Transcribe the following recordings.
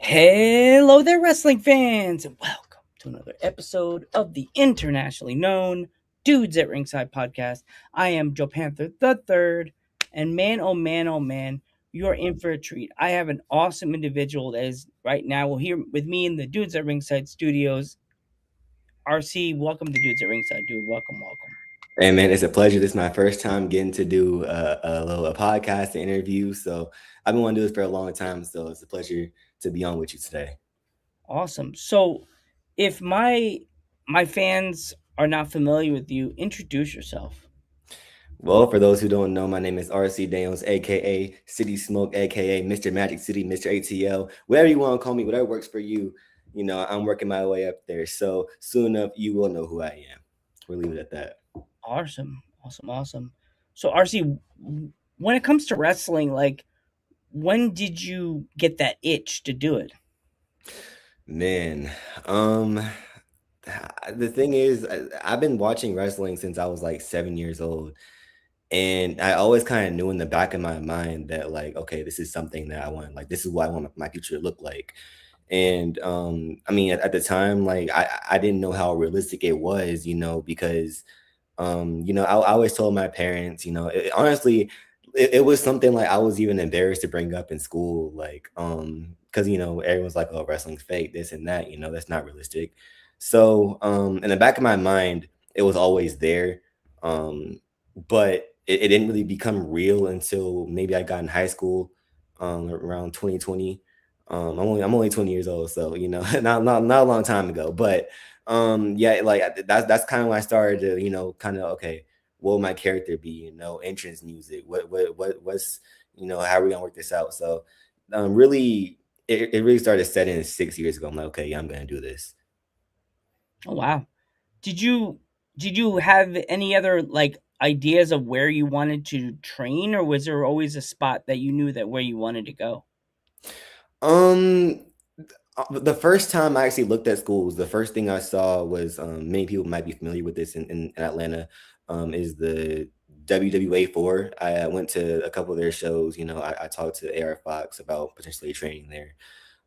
Hello there, wrestling fans, and welcome to another episode of the internationally known Dudes at Ringside podcast. I am Joe Panther the Third, and man, oh man, oh man, you are in for a treat. I have an awesome individual that is right now here with me in the Dudes at Ringside studios. RC, welcome to Dudes at Ringside, dude. Welcome, welcome. Hey man, it's a pleasure. This is my first time getting to do a podcast, an interview. So I've been wanting to do this for a long time. So it's a pleasure to be on with you today. Awesome. So, if my fans are not familiar with you, introduce yourself. Well, for those who don't know, my name is RC Daniels, aka City Smoke, aka Mr. Magic City, Mr. ATL, whatever you want to call me, whatever works for you. I'm working my way up there. So soon enough, you will know who I am. We'll leave it at that. Awesome, awesome, awesome. So, RC, when it comes to wrestling, when did you get that itch to do it? Man, um, the thing is, I've been watching wrestling since I was like 7 years old. And I always kind of knew in the back of my mind that like, okay, this is something that I want. Like, this is what I want my future to look like. And I mean, at the time, like I didn't know how realistic it was, because I always told my parents, honestly, it was something like I was even embarrassed to bring up in school, like because everyone's like, oh, wrestling's fake, this and that, that's not realistic. So in the back of my mind, it was always there. But it didn't really become real until maybe I got in high school, around 2020. I'm only 20 years old, so not a long time ago. But yeah, like that's kind of when I started to kind of, okay, what will my character be? Entrance music. What's how are we gonna work this out? So really, it really started setting 6 years ago. I'm like, okay, yeah, I'm gonna do this. Oh wow! Did you did you have any other ideas of where you wanted to train, or was there always a spot that you knew that where you wanted to go? Um, the first time I actually looked at schools, the first thing I saw was, many people might be familiar with this in Atlanta, is the WWA4. I went to a couple of their shows. I talked to AR Fox about potentially training there.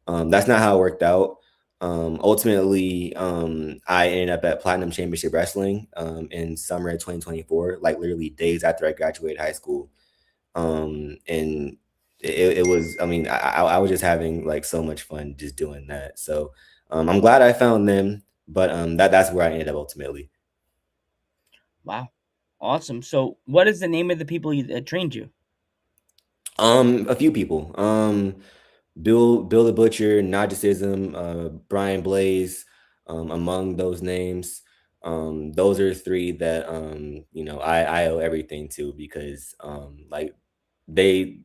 That's not how it worked out. Ultimately, I ended up at Platinum Championship Wrestling in summer of 2024, like literally days after I graduated high school. And it was, I mean, I was just having like so much fun just doing that. So I'm glad I found them, but that's where I ended up ultimately. Wow, awesome! So, what is the name of the people that trained you? A few people. Bill the Butcher, Nagicism, Brian Blaze, among those names. Those are three that I owe everything to, because like they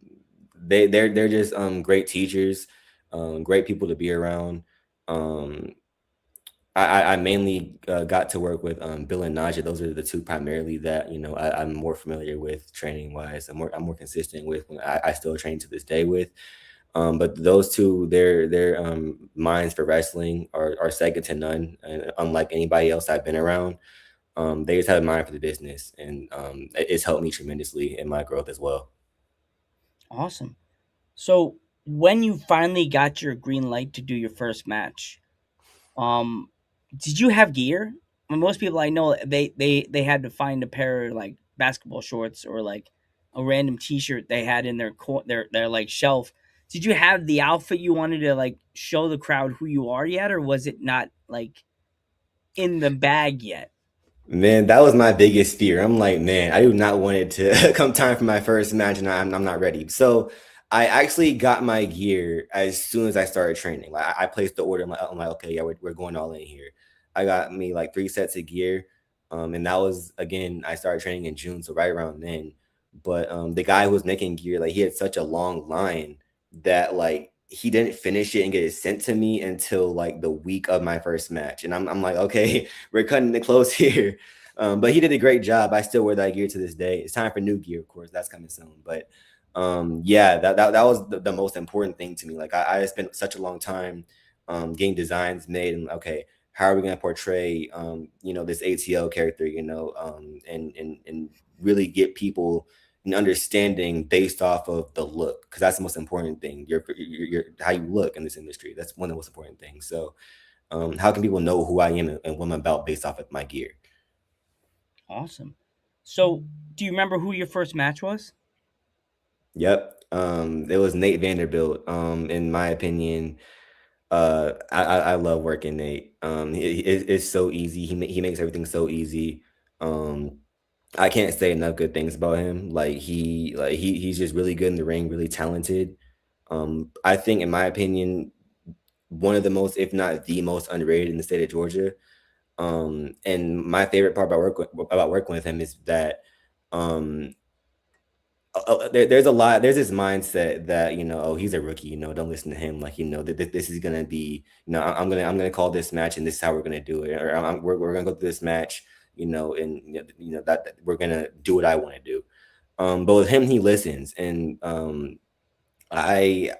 they're just great teachers, great people to be around. Um, I mainly got to work with Bill and Naja. Those are the two primarily that I'm more familiar with training wise. I'm more consistent with. I still train to this day with. But those two, their minds for wrestling are second to none. And unlike anybody else I've been around, they just have a mind for the business, and it's helped me tremendously in my growth as well. Awesome. So, when you finally got your green light to do your first match, Um, did you have gear? Most people I know they had to find a pair of basketball shorts or a random T-shirt they had in their shelf. Did you have the outfit you wanted to show the crowd who you are yet, or was it not in the bag yet? Man, that was my biggest fear. I'm like, man, I do not want it to come time for my first match, and I'm not ready. So I actually got my gear as soon as I started training. Like I placed the order. I'm like, okay, yeah, we're going all in here. I got me like 3 sets of gear, and that was, again, I started training in June, so right around then. But the guy who was making gear, like he had such a long line that like he didn't finish it and get it sent to me until like the week of my first match, and I'm like, okay, we're cutting it close here. But he did a great job. I still wear that gear to this day. It's time for new gear, of course. That's coming soon. But yeah, that was the most important thing to me. Like I spent such a long time getting designs made, and okay, how are we going to portray this ATL character, and really get people and understanding based off of the look, because that's the most important thing. Your how you look in this industry. That's one of the most important things. So, how can people know who I am and what I'm about based off of my gear? Awesome. So, do you remember who your first match was? Yep. It was Nate Vanderbilt. In my opinion, I love working Nate. It's so easy. He makes everything so easy. Um, I can't say enough good things about him. He's just really good in the ring, really talented. I think, in my opinion, one of the most, if not the most, underrated in the state of Georgia. And my favorite part about working with him is that um there's a lot. There's this mindset that, oh, he's a rookie. Don't listen to him. Like, this is gonna be. I'm gonna call this match, and this is how we're gonna do it. Or we're gonna go through this match. And that we're gonna do what I want to do. But with him, he listens, and I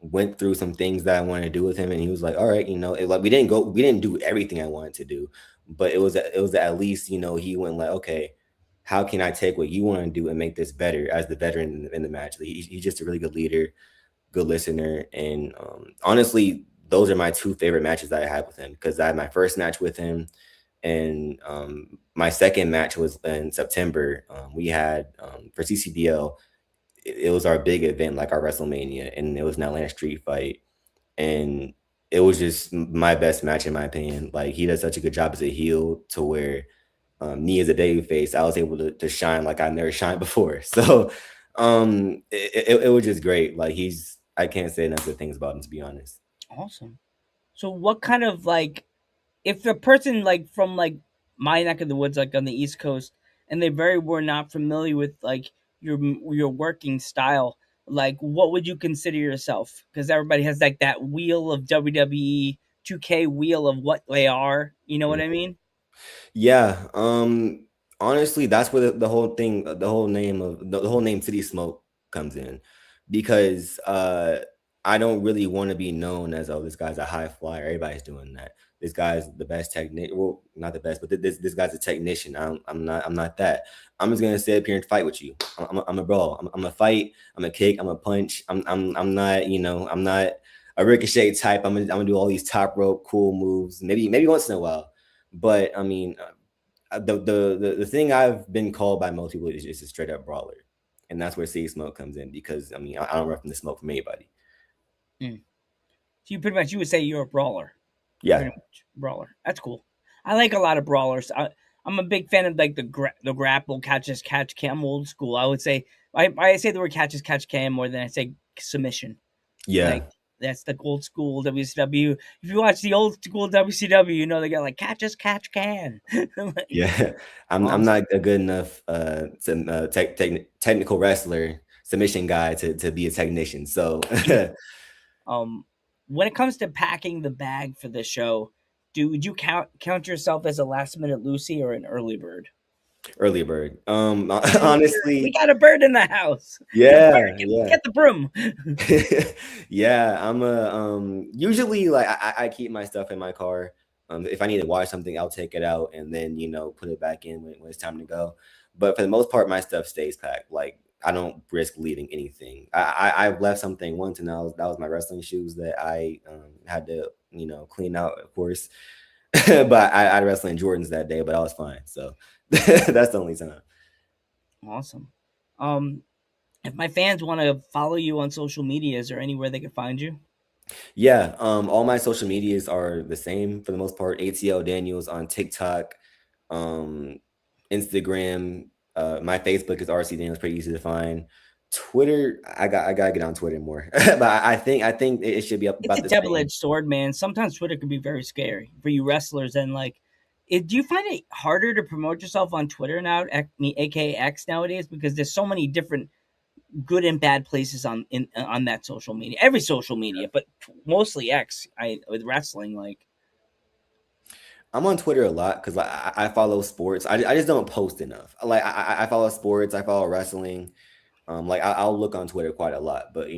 went through some things that I wanted to do with him, and he was like, "All right, like we didn't do everything I wanted to do, but it was at least, he went like, okay, how can I take what you want to do and make this better as the veteran in the match? He's just a really good leader, good listener, and honestly, those are my two favorite matches that I had with him, because I had my first match with him, and my second match was in September. We had for CCDL, it was our big event, like our WrestleMania, and it was an Atlanta street fight, and it was just my best match in my opinion. Like, he does such a good job as a heel, to where me as a baby face, I was able to shine like I've never shined before. So it was just great. Like, I can't say enough good things about him, to be honest. Awesome. So, what kind of like, if a person like from like my neck of the woods, like on the East Coast, and they very were not familiar with like your working style, like what would you consider yourself? Because everybody has like that wheel of WWE 2K wheel of what they are. You know what I mean? Yeah, honestly, that's where the whole thing, the whole name City Smoke comes in, because I don't really want to be known as, oh, this guy's a high flyer. Everybody's doing that. This guy's the best technician. Well, not the best, but this guy's a technician. I'm not that. I'm just gonna sit up here and fight with you. I'm a brawl. I'm a fight. I'm a kick. I'm a punch. I'm not. I'm not a ricochet type. I'm gonna do all these top rope cool moves. Maybe once in a while. But I mean, the thing I've been called by most people is just a straight up brawler, and that's where City Smoke comes in, because I mean, I don't run from the smoke from anybody. Mm. So you would say you're a brawler. Yeah, Pretty much brawler. That's cool. I like a lot of brawlers. I'm a big fan of like the grapple catch can old school. I would say I say the word catch can more than I say submission. Like yeah, that's the old school WCW. If you watch the old school WCW, you know they got like catch can. Like, yeah. I'm awesome. not a good enough technical wrestler, submission guy, to be a technician. So Um, when it comes to packing the bag for the show, would you count yourself as a last minute Lucy or an early bird? early bird. Early bird. We Honestly, got a bird in the house. The bird, yeah, yeah. get the broom. Yeah, I'm a usually, like, I keep my stuff in my car. If I need to watch something, I'll take it out and then, put it back in when it's time to go. But for the most part, my stuff stays packed. Like, I don't risk leaving anything. I've left something once, and that was my wrestling shoes that I had to, clean out, of course. But I wrestled in Jordans that day, but I was fine. So that's the only time. Awesome. Um, if my fans want to follow you on social media, is there anywhere they can find you? Yeah, all my social medias are the same for the most part. ATL Daniels on TikTok, um, Instagram. My Facebook is RC Daniels, pretty easy to find. Twitter, I gotta get on Twitter more, but I think it should be up It's about a the double same. edged sword, man. Sometimes Twitter can be very scary for you wrestlers, and like, do you find it harder to promote yourself on Twitter now, aka X nowadays, because there's so many different good and bad places on that social media, every social media, but mostly X. I with wrestling, like, I'm on Twitter a lot because, like, I follow sports. I just don't post enough. Like, I follow sports. I follow wrestling. Like, I'll look on Twitter quite a lot, but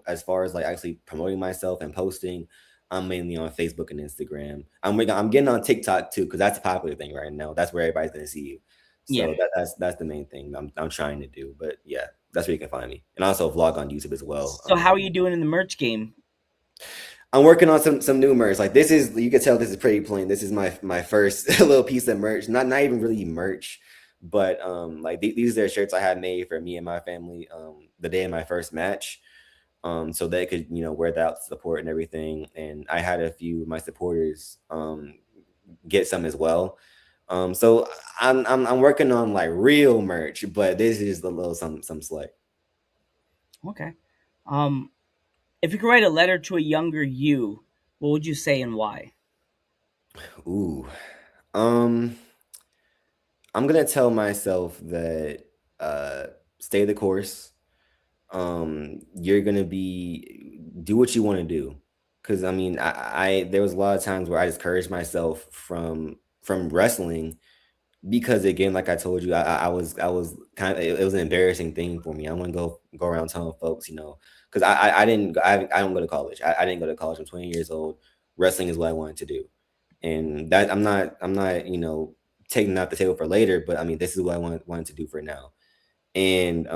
as far as like actually promoting myself and posting, I'm mainly on Facebook and Instagram. I'm getting on TikTok too, because that's a popular thing right now. That's where everybody's gonna see you. Yeah. So that's the main thing I'm trying to do. But yeah, that's where you can find me, and I also vlog on YouTube as well. So how are you doing in the merch game? I'm working on some new merch. Like this is you can tell this is pretty plain. This is my first little piece of merch. Not even really merch, but like these are shirts I had made for me and my family the day of my first match. So they could wear that out to support and everything. And I had a few of my supporters get some as well. So I'm working on like real merch, but this is a little some slight. Okay. Um, if you could write a letter to a younger you, what would you say and why? Ooh. Um I'm gonna tell myself that uh stay the course. You're gonna be do what you want to do. Cause I mean I there was a lot of times where I discouraged myself from wrestling because again, like I told you, I was kind of it was an embarrassing thing for me. I want to go around telling folks, because I didn't I don't go to college. I didn't go to college. I'm 20 years old. Wrestling is what I wanted to do, and that I'm not taking that off the table for later. But I mean, this is what I wanted to do for now. And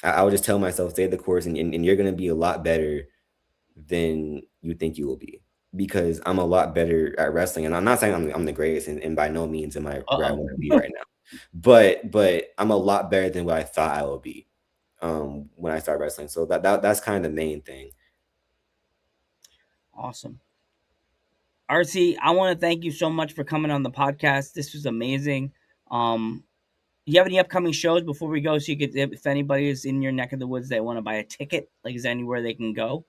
I would just tell myself, stay the course, and you're gonna be a lot better than you think you will be because I'm a lot better at wrestling. And I'm not saying I'm the greatest, and by no means am I where I Uh want to be oh. right now. But I'm a lot better than what I thought I would be when I started wrestling. So that's kind of the main thing. Awesome. RC, I want to thank you so much for coming on the podcast. This was amazing. Um, do you have any upcoming shows before we go? So you could, if anybody is in your neck of the woods, they want to buy a ticket. Like, is there anywhere they can go?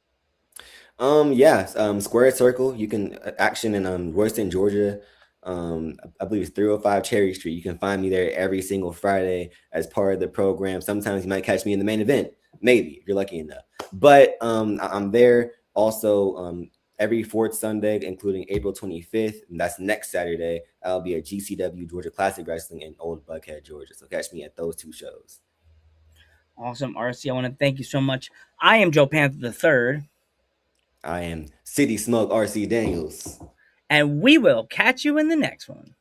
Yeah, Square Circle. You can action in Royston, Georgia. I believe it's 305 Cherry Street. You can find me there every single Friday as part of the program. Sometimes you might catch me in the main event, maybe if you're lucky enough. But I'm there also every fourth Sunday, including April 25th. And that's next Saturday. I'll be at GCW Georgia Classic Wrestling in Old Buckhead, Georgia. So catch me at those two shows. Awesome, RC. I want to thank you so much. I am Joe Panther the third, I am City Smoke RC Daniels. and we will catch you in the next one.